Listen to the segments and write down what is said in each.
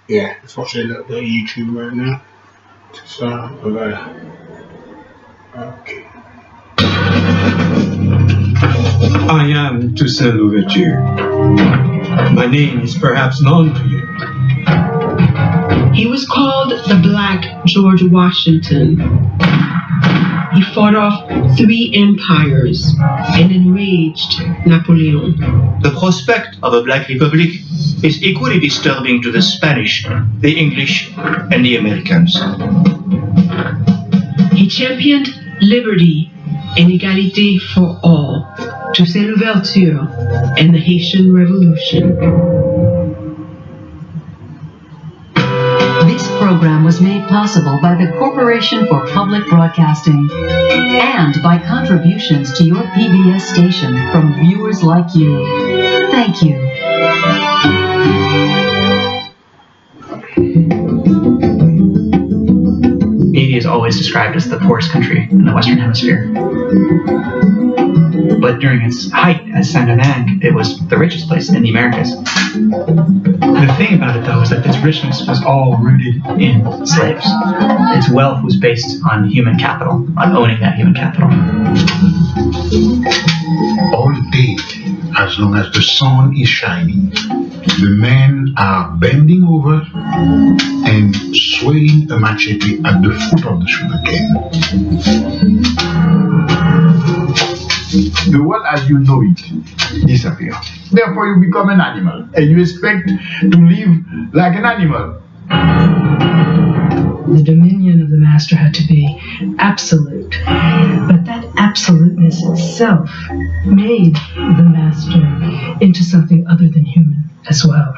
Yeah, let's watch a little bit of YouTube right now. Okay. I am Toussaint Louverture. My name is perhaps known to you. He was called the Black George Washington. He fought off 3 empires and enraged Napoleon. The prospect of a Black Republic is equally disturbing to the Spanish, the English, and the Americans. He championed liberty and égalité for all, Toussaint Louverture and the Haitian Revolution. This program was made possible by the Corporation for Public Broadcasting and by contributions to your PBS station from viewers like you. Thank you. Haiti is always described as the poorest country in the Western Hemisphere. But during its height as Saint-Domingue, it was the richest place in the Americas. The thing about it, though, is that this richness was all rooted in slaves. Its wealth was based on human capital, on owning that human capital. All day, as long as the sun is shining, the men are bending over and swaying a machete at the foot of the sugarcane. The world as you know it disappears. Therefore you become an animal and you expect to live like an animal. The dominion of the master had to be absolute, but that absoluteness itself made the master into something other than human as well.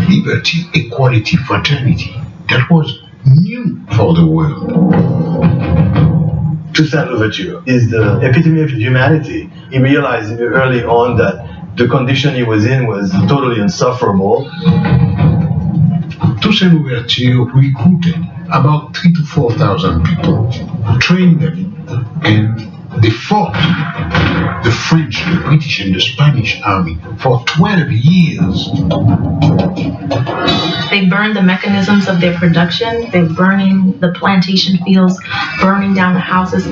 Liberty, equality, fraternity, that was new for the world. Toussaint Louverture is the epitome of humanity. He realized early on that the condition he was in was totally insufferable. Toussaint Louverture recruited about 3,000 to 4,000 people, trained them, and they fought the French, the British, and the Spanish army for 12 years. They burned the mechanisms of their production. They're burning the plantation fields, burning down the houses.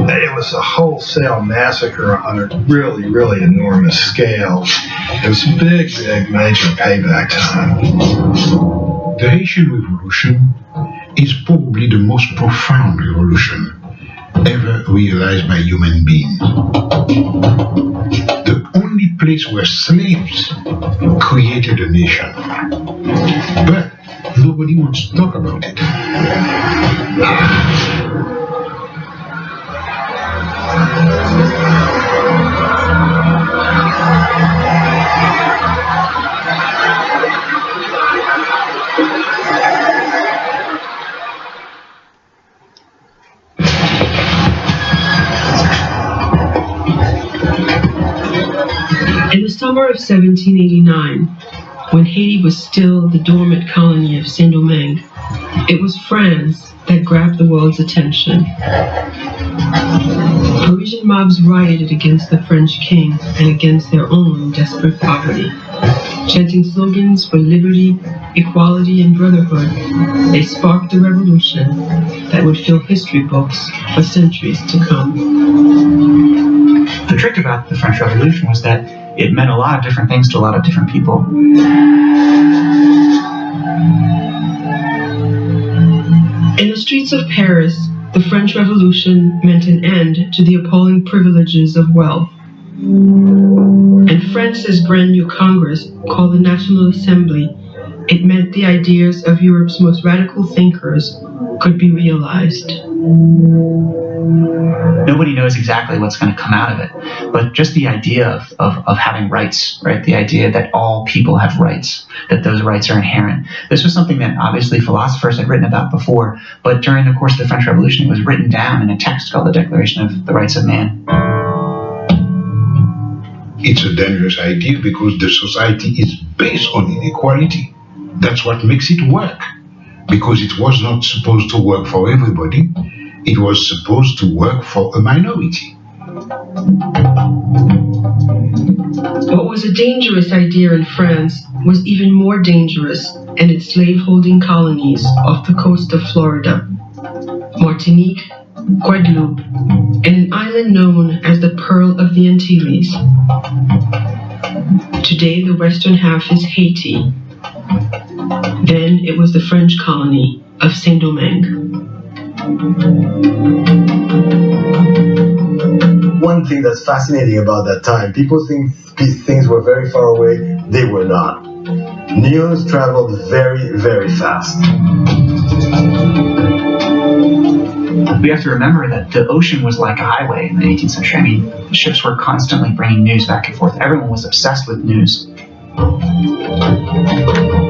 It was a wholesale massacre on a really, really enormous scale. It was big, major payback time. The Haitian Revolution is probably the most profound revolution ever realized by human beings. The only place where slaves created a nation. But nobody wants to talk about it. In the summer of 1789, when Haiti was still the dormant colony of Saint-Domingue, it was France that grabbed the world's attention. Parisian mobs rioted against the French king and against their own desperate poverty. Chanting slogans for liberty, equality, and brotherhood, they sparked a revolution that would fill history books for centuries to come. The trick about the French Revolution was that it meant a lot of different things to a lot of different people. In the streets of Paris, the French Revolution meant an end to the appalling privileges of wealth. And France's brand new Congress, called the National Assembly, it meant the ideas of Europe's most radical thinkers could be realized. Nobody knows exactly what's going to come out of it, but just the idea of having rights, right? The idea that all people have rights, that those rights are inherent. This was something that obviously philosophers had written about before, but during the course of the French Revolution, it was written down in a text called the Declaration of the Rights of Man. It's a dangerous idea because the society is based on inequality. That's what makes it work. Because it was not supposed to work for everybody. It was supposed to work for a minority. What was a dangerous idea in France was even more dangerous in its slaveholding colonies off the coast of Florida, Martinique, Guadeloupe, and an island known as the Pearl of the Antilles. Today, the western half is Haiti. Then it was the French colony of Saint-Domingue. One thing that's fascinating about that time, people think these things were very far away. They were not. News traveled very, very fast. We have to remember that the ocean was like a highway in the 18th century. I mean, the ships were constantly bringing news back and forth. Everyone was obsessed with news.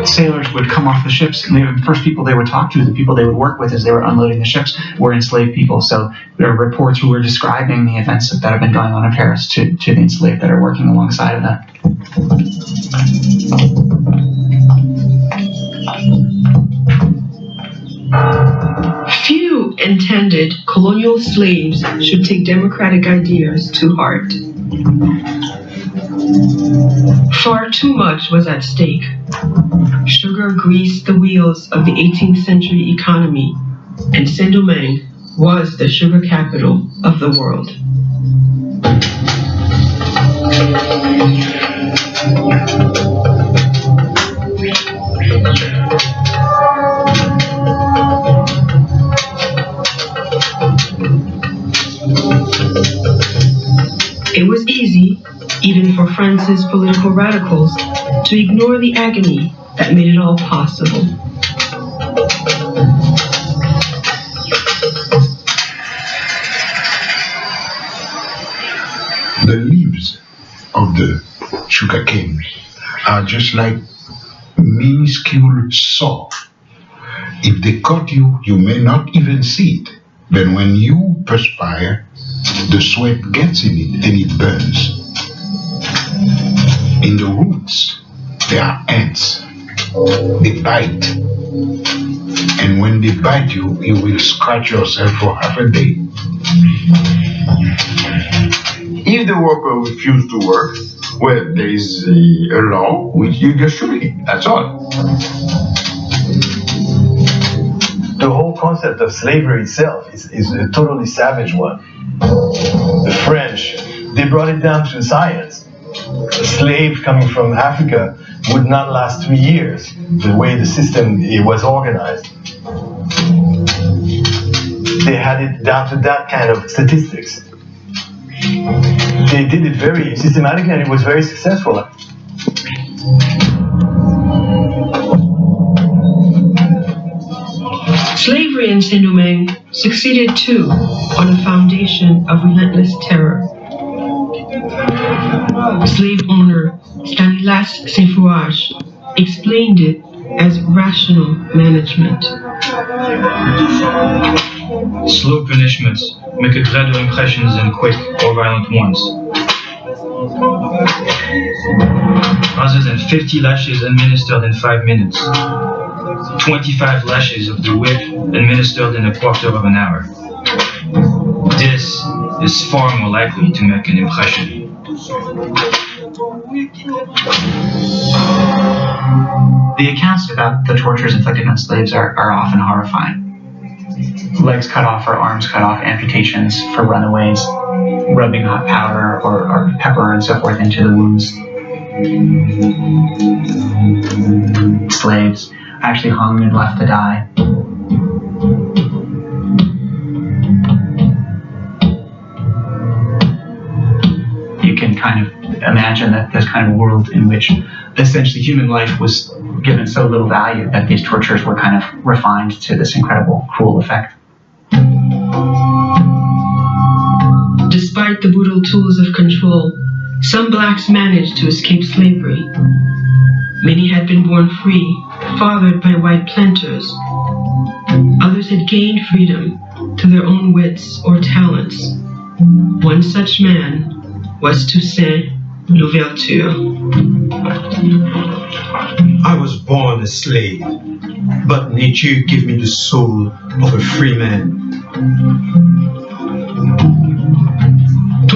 Sailors would come off the ships, and the first people they would talk to, the people they would work with as they were unloading the ships, were enslaved people. So there are reports who were describing the events that have been going on in Paris to the enslaved that are working alongside of that. Few intended colonial slaves should take democratic ideas to heart. Far too much was at stake. Sugar greased the wheels of the 18th century economy, and Saint-Domingue was the sugar capital of the world. It was easy, even for France's political radicals, to ignore the agony that made it all possible. The leaves of the sugarcane are just like minuscule saw. If they cut you, you may not even see it. But when you perspire, the sweat gets in it and it burns. In the roots, there are ants. They bite. And when they bite you, you will scratch yourself for half a day. If the worker refuses to work, well, there is a law which you just shoot him. That's all. The whole concept of slavery itself is a totally savage one. The French, they brought it down to science. A slave coming from Africa would not last 3 years, the way the system was organized. They had it down to that kind of statistics. They did it very systematically and it was very successful. Slavery in Saint-Domingue succeeded too on a foundation of relentless terror. Slave owner Stanislas Saint-Fouage explained it as rational management. Slow punishments make a gradual impression than quick or violent ones. Rather than 50 lashes administered in 5 minutes, 25 lashes of the whip administered in a quarter of an hour. This is far more likely to make an impression. The accounts about the tortures inflicted on slaves are often horrifying. Legs cut off or arms cut off, amputations for runaways, rubbing hot powder or pepper and so forth into the wounds. Slaves actually hung and left to die. You can kind of imagine that this kind of world in which essentially human life was given so little value that these tortures were kind of refined to this incredible cruel effect. Despite the brutal tools of control, some blacks managed to escape slavery. Many had been born free, fathered by white planters. Others had gained freedom through their own wits or talents. One such man was Toussaint Louverture. I was born a slave, but nature gave me the soul of a free man.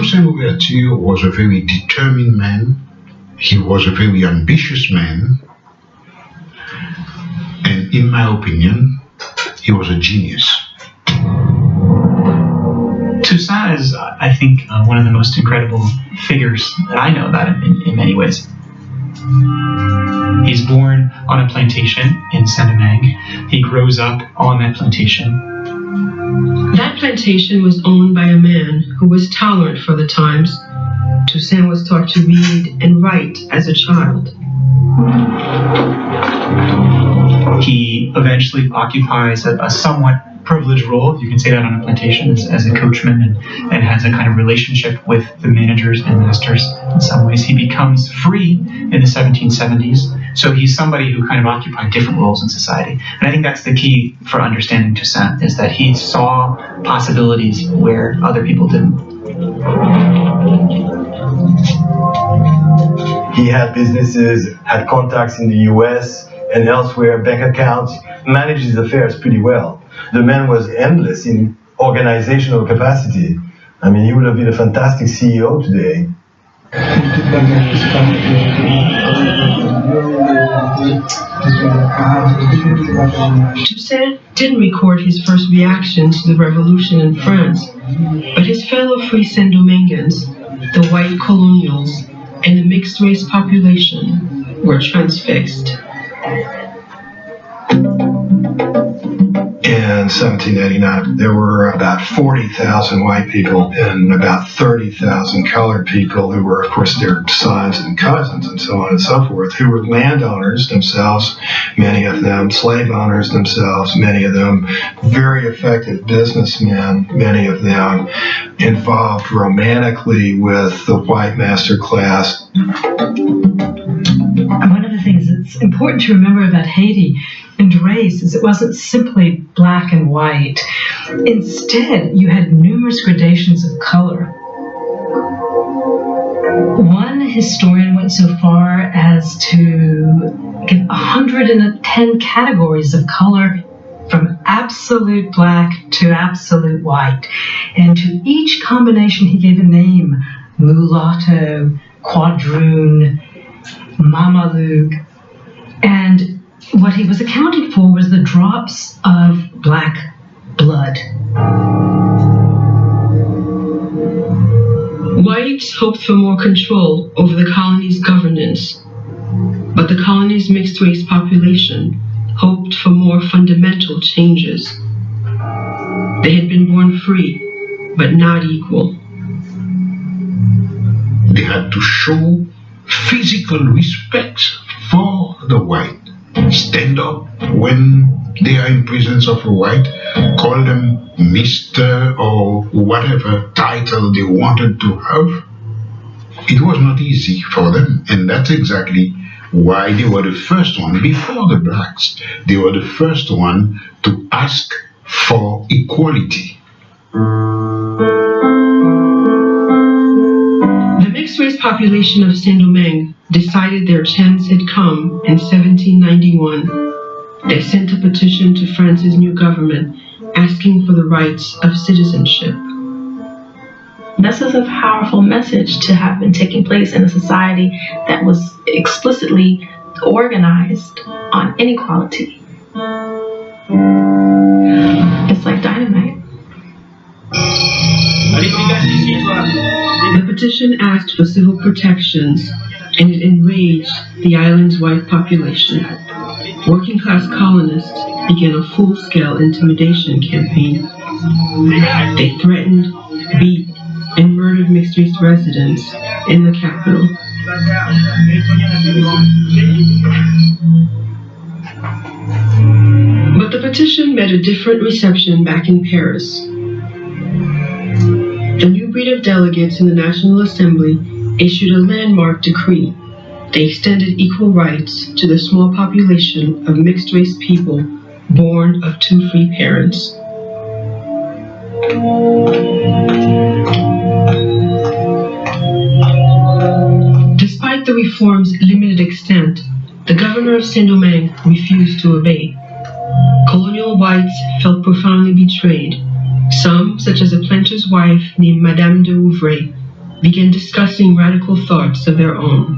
Toussaint Louverture was a very determined man. He was a very ambitious man. And in my opinion, he was a genius. Toussaint is, I think, one of the most incredible figures that I know about him in many ways. He's born on a plantation in Saint-Domingue. He grows up on that plantation. That plantation was owned by a man who was tolerant for the times. Toussaint was taught to read and write as a child. He eventually occupies a somewhat privileged role, you can say that, on a plantation as a coachman, and has a kind of relationship with the managers and masters in some ways. He becomes free in the 1770s, so he's somebody who kind of occupied different roles in society. And I think that's the key for understanding Toussaint, is that he saw possibilities where other people didn't. He had businesses, had contacts in the US and elsewhere, bank accounts, managed his affairs pretty well. The man was endless in organizational capacity. I mean, he would have been a fantastic CEO today. Toussaint didn't record his first reaction to the revolution in France, but his fellow free Saint-Domingueans, the white colonials, and the mixed-race population were transfixed. In 1789, there were about 40,000 white people and about 30,000 colored people who were, of course, their sons and cousins and so on and so forth, who were landowners themselves, many of them slave owners themselves, many of them very effective businessmen, many of them involved romantically with the white master class. One of the things that's important to remember about Haiti and race is it wasn't simply black and white. Instead, you had numerous gradations of color. One historian went so far as to give 110 categories of color, from absolute black to absolute white. And to each combination he gave a name: mulatto, quadroon, Mameluke. And what he was accounting for was the drops of black blood. Whites hoped for more control over the colony's governance, but the colony's mixed-race population hoped for more fundamental changes. They had been born free, but not equal. They had to show physical respect for the white. Stand up when they are in presence of a white, call them Mr. or whatever title they wanted to have. It was not easy for them, and that's exactly why they were the first one, before the blacks, they were the first one to ask for equality. The mixed-race population of Saint-Domingue decided their chance had come in 1791. They sent a petition to France's new government asking for the rights of citizenship. This is a powerful message to have been taking place in a society that was explicitly organized on inequality. It's like dynamite. The petition asked for civil protections, and it enraged the island's white population. Working-class colonists began a full-scale intimidation campaign. They threatened, beat, and murdered mixed-race residents in the capital. But the petition met a different reception back in Paris. The new breed of delegates in the National Assembly issued a landmark decree. They extended equal rights to the small population of mixed-race people born of two free parents. Despite the reform's limited extent, the governor of Saint-Domingue refused to obey. Colonial whites felt profoundly betrayed. Some, such as a planter's wife named Madame de Ouvray, began discussing radical thoughts of their own.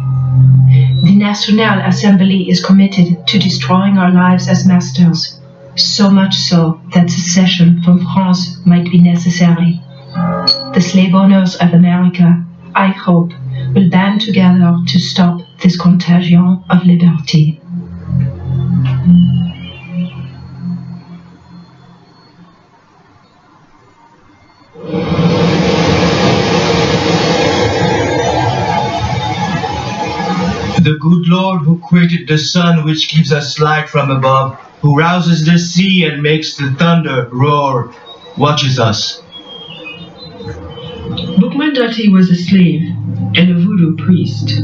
The National Assembly is committed to destroying our lives as masters, so much so that secession from France might be necessary. The slave owners of America, I hope, will band together to stop this contagion of liberty. The good Lord who created the sun which gives us light from above, who rouses the sea and makes the thunder roar, watches us. Boukman Dati was a slave and a voodoo priest.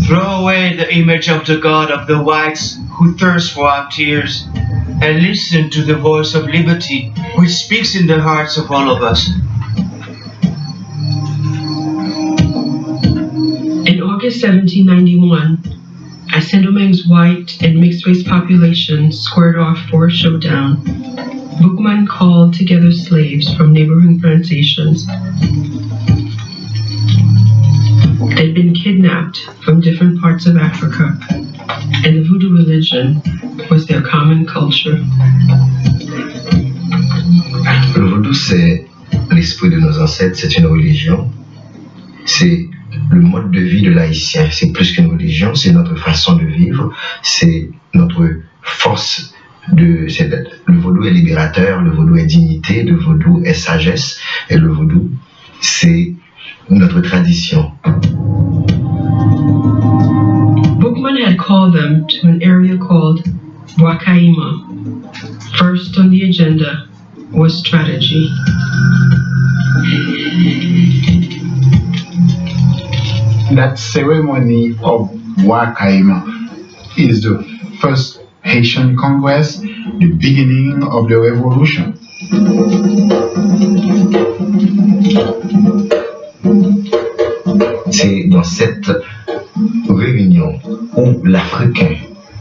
Throw away the image of the God of the whites who thirst for our tears, and listen to the voice of liberty which speaks in the hearts of all of us. In August 1791, as Saint-Domingue's white and mixed-race population squared off for a showdown, Boukman called together slaves from neighboring plantations. They'd been kidnapped from different parts of Africa, and the voodoo religion was their common culture. Le vaudou, c'est l'esprit de nos ancêtres, c'est une religion. C'est le mode de vie de l'haïtien, c'est plus qu'une religion, c'est notre façon de vivre, c'est notre force de... Le vaudou est libérateur, le vaudou est dignité, le vaudou est sagesse, et le vaudou, c'est notre tradition. Boukman had called them to an area called Wakaima. First on the agenda was strategy. That ceremony of Wakaima is the first Haitian Congress, the beginning of the revolution. C'est dans cette réunion où l'Africain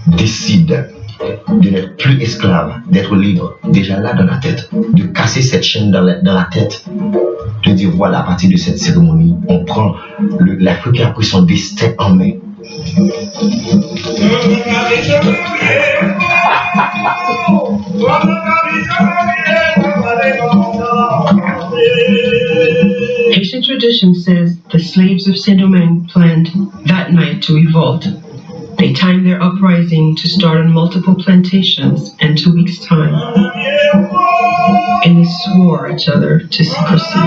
décide de n'être plus esclave, d'être libre, déjà là dans la tête, de casser cette chaîne dans la tête, de dire voilà, à partir de cette cérémonie, on prend l'Africain a pris son destin en main. Haitian tradition says the slaves of Saint-Domingue planned that night to revolt. They timed their uprising to start on multiple plantations in 2 weeks' time. And they swore each other to secrecy.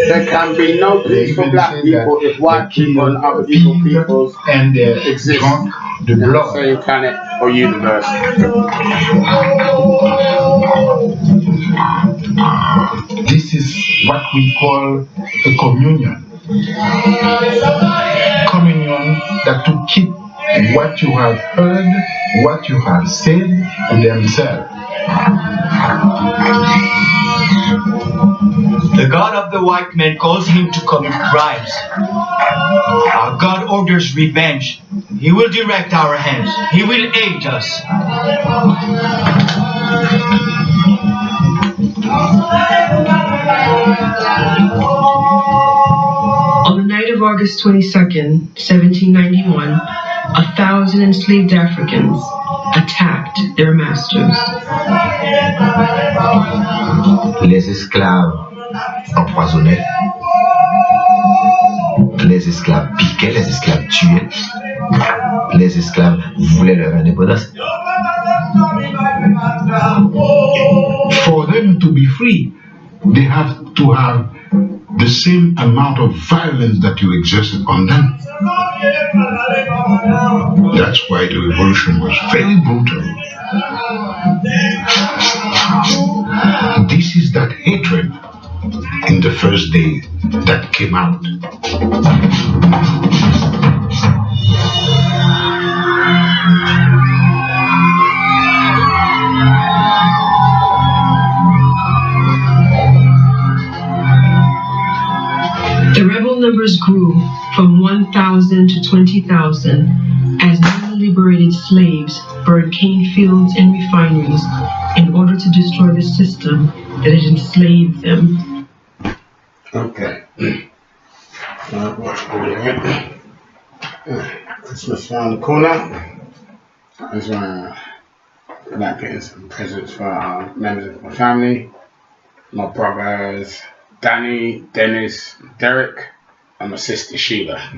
There can be no peace for black people if white people and other peoples and exist drunk the in the blood. same planet or universe. This is what we call a communion. Communion that to keep what you have heard, what you have said to themselves. The God of the white man calls him to commit crimes. Our God orders revenge. He will direct our hands. He will aid us. On the night of August 22nd, 1791, 1,000 enslaved Africans attacked their masters. Les esclaves empoisonnaient, les esclaves piquaient, les esclaves tuaient, les esclaves voulaient leur indépendance. For them to be free, they have to have the same amount of violence that you exerted on them. That's why the revolution was very brutal. This is that hatred in the first day that came out. The rebel numbers grew from 1,000 to 20,000 as newly liberated slaves burned cane fields and refineries in order to destroy the system that it enslaved them. Okay. What's going on? Christmas around the corner. I just want to like getting some presents for members of my family. My brothers Danny, Dennis, Derek, and my sister Sheila.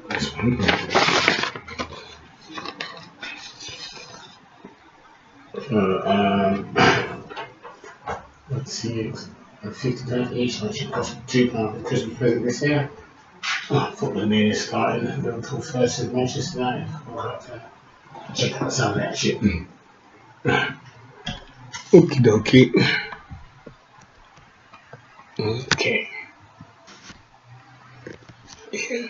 This one. Let's see, £50 each, which should cost £2 for Christmas present this year. Oh, football nearly starting. Liverpool versus Manchester United. Check out some of that shit. Okie dokie. Okay. Yeah.